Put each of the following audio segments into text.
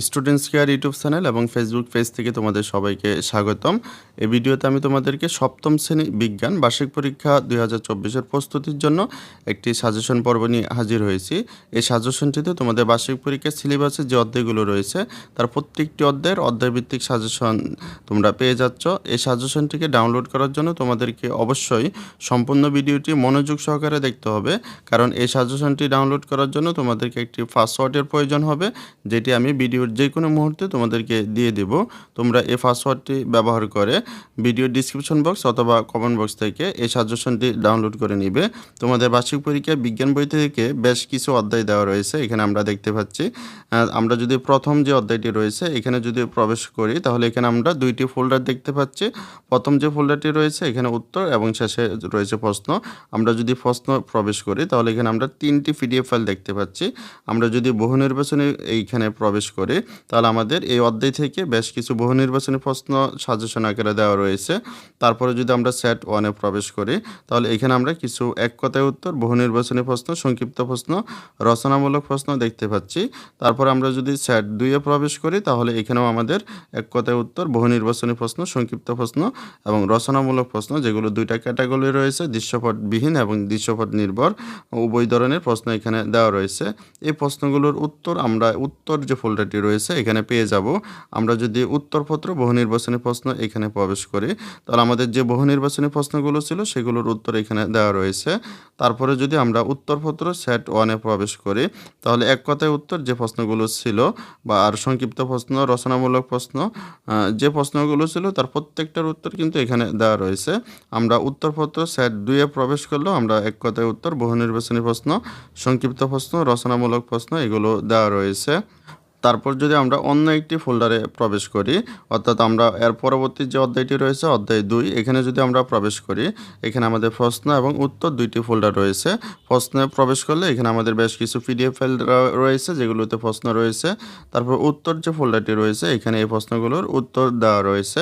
Students care YouTube channel এবং Facebook page থেকে তোমাদের সবাইকে স্বাগতম। এই ভিডিওতে আমি তোমাদেরকে সপ্তম শ্রেণী বিজ্ঞান বার্ষিক পরীক্ষা 2024-এর প্রস্তুতির জন্য একটি সাজেশন পর্ব নিয়ে হাজির হয়েছি। এই সাজেশনটিতে তোমাদের বার্ষিক পরীক্ষার সিলেবাসে যে অধ্যায়গুলো রয়েছে তার প্রত্যেকটি অধ্যায়ের অধ্যায়ভিত্তিক সাজেশন তোমরা পেয়ে যাচ্ছ। এই সাজেশনটিকে ডাউনলোড করার জন্য তোমাদেরকে অবশ্যই সম্পূর্ণ ভিডিওটি মনোযোগ সহকারে দেখতে হবে, কারণ এই সাজেশনটি ডাউনলোড করার জন্য তোমাদেরকে একটি পাসওয়ার্ডের প্রয়োজন হবে, যেটি আমি ভিডিওর যে কোনো মুহূর্তে তোমাদেরকে দিয়ে দেব। তোমরা এই পাসওয়ার্ডটি ব্যবহার করে ভিডিও ডিসক্রিপশন বক্স অথবা কমেন্ট বক্স থেকে এই সাজেশনটি ডাউনলোড করে নিবে। তোমাদের বার্ষিক পরীক্ষায় বিজ্ঞান বই থেকে বেশ কিছু অধ্যায় দেওয়া রয়েছে, এখানে আমরা দেখতে পাচ্ছি। আমরা যদি প্রথম যে অধ্যায়টি রয়েছে এখানে যদি প্রবেশ করি তাহলে এখানে আমরা দুইটি ফোল্ডার দেখতে পাচ্ছি। প্রথম যে ফোল্ডারটি রয়েছে এখানে উত্তর এবং শেষে রয়েছে প্রশ্ন। আমরা যদি প্রশ্ন প্রবেশ করি তাহলে এখানে আমরা 3টি পিডিএফ ফাইল দেখতে পাচ্ছি। আমরা যদি বহু নির্বাচনী এইখানে প্রবেশ করি তাহলে আমাদের এই অধ্যায় থেকে বেশ কিছু বহু নির্বাচনী প্রশ্ন সাজেশন আকারে দেওয়া রয়েছে। তারপরে যদি আমরা সেট 1-এ প্রবেশ করি তাহলে এখানে আমরা কিছু এক কথায় উত্তর, বহু নির্বাচনী প্রশ্ন, সংক্ষিপ্ত প্রশ্ন, রচনামূলক প্রশ্ন দেখতে পাচ্ছি। তারপর আমরা যদি সেট 2-এ প্রবেশ করি তাহলে এখানেও আমাদের এক কথায় উত্তর, বহু নির্বাচনী প্রশ্ন, সংক্ষিপ্ত প্রশ্ন এবং রচনামূলক প্রশ্ন, যেগুলো দুইটা ক্যাটাগরি রয়েছে, দৃশ্যপটবিহীন এবং দৃশ্যপট নির্ভর উভয় ধরনের প্রশ্ন এখানে দেওয়া রয়েছে। এই প্রশ্নগুলোর উত্তর আমরা উত্তর যে ফোল্ডারটি রয়েছে এখানে পেয়ে যাব। আমরা যদি উত্তরপত্র বহু নির্বাচনী প্রশ্ন এখানে প্রবেশ করি তাহলে আমাদের যে বহু নির্বাচনী প্রশ্নগুলো ছিল সেগুলোর উত্তর এখানে দেওয়া রয়েছে। তারপরে যদি আমরা উত্তরপত্র সেট 1-এ প্রবেশ করি তাহলে এক কথায় উত্তর যে প্রশ্নগুলো ছিল বা আর সংক্ষিপ্ত প্রশ্ন, রচনামূলক প্রশ্ন, যে প্রশ্নগুলো ছিল তার প্রত্যেকটার উত্তর কিন্তু এখানে দেওয়া রয়েছে। আমরা উত্তরপত্র সেট 2-এ প্রবেশ করলেও আমরা এক কথায় উত্তর, বহু নির্বাচনী প্রশ্ন, সংক্ষিপ্ত প্রশ্ন, রচনামূলক প্রশ্ন এগুলো দেওয়া রয়েছে। তারপর যদি আমরা অন্য একটি ফোল্ডারে প্রবেশ করি, অর্থাৎ আমরা এর পরবর্তী যে অধ্যায়টি রয়েছে অধ্যায় 2, এখানে যদি আমরা প্রবেশ করি এখানে আমাদের প্রশ্ন এবং উত্তর দুইটি ফোল্ডার রয়েছে। প্রশ্নে প্রবেশ করলে এখানে আমাদের বেশ কিছু পিডিএফ ফাইল রয়েছে যেগুলোতে প্রশ্ন রয়েছে। তারপর উত্তর যে ফোল্ডারটি রয়েছে এখানে এই প্রশ্নগুলোর উত্তর দেওয়া রয়েছে।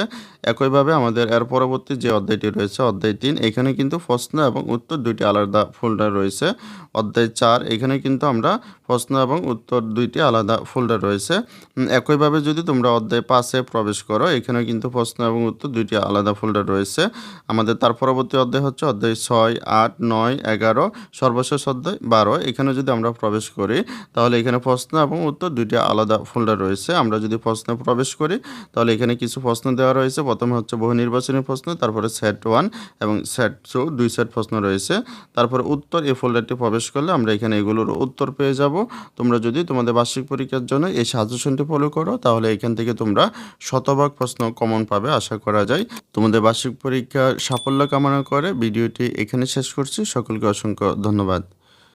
একইভাবে আমাদের এর পরবর্তী যে অধ্যায়টি রয়েছে অধ্যায় 3, এখানে কিন্তু প্রশ্ন এবং উত্তর দুইটি আলাদা ফোল্ডার রয়েছে। অধ্যায় 4 এখানে কিন্তু আমরা প্রশ্ন এবং উত্তর দুইটি আলাদা ফোল্ডার রয়েছে। একইভাবে যদি তোমরা অধ্যায় 5-এ প্রবেশ করো এখানে কিন্তু প্রশ্ন এবং উত্তর দুইটি আলাদা ফোল্ডার রয়েছে। আমাদের তার পরবর্তী অধ্যায় হচ্ছে অধ্যায় 6, 8, 9, 11, সর্বশেষ অধ্যায় 12। এখানে যদি আমরা প্রবেশ করি তাহলে এখানে প্রশ্ন এবং উত্তর দুইটি আলাদা ফোল্ডার রয়েছে। আমরা যদি প্রশ্নে প্রবেশ করি তাহলে এখানে কিছু প্রশ্ন দেওয়া রয়েছে। প্রথমে হচ্ছে বহু নির্বাচনী প্রশ্ন, তারপরে সেট 1 এবং সেট 2, 2 সেট প্রশ্ন রয়েছে। তারপরে উত্তর এই ফোল্ডারটি প্রবেশ করলে আমরা এখানে এগুলোর উত্তর পেয়ে যাব। তোমরা যদি তোমাদের বার্ষিক পরীক্ষার জন্য এই সাজেশনটি ফলো করো তাহলে এখান থেকে তোমরা শতভাগ প্রশ্ন কমন পাবে আশা করা যায়। তোমাদের বার্ষিক পরীক্ষার সাফল্য কামনা করে ভিডিওটি এখানে শেষ করছি। সকলকে অসংখ্য ধন্যবাদ।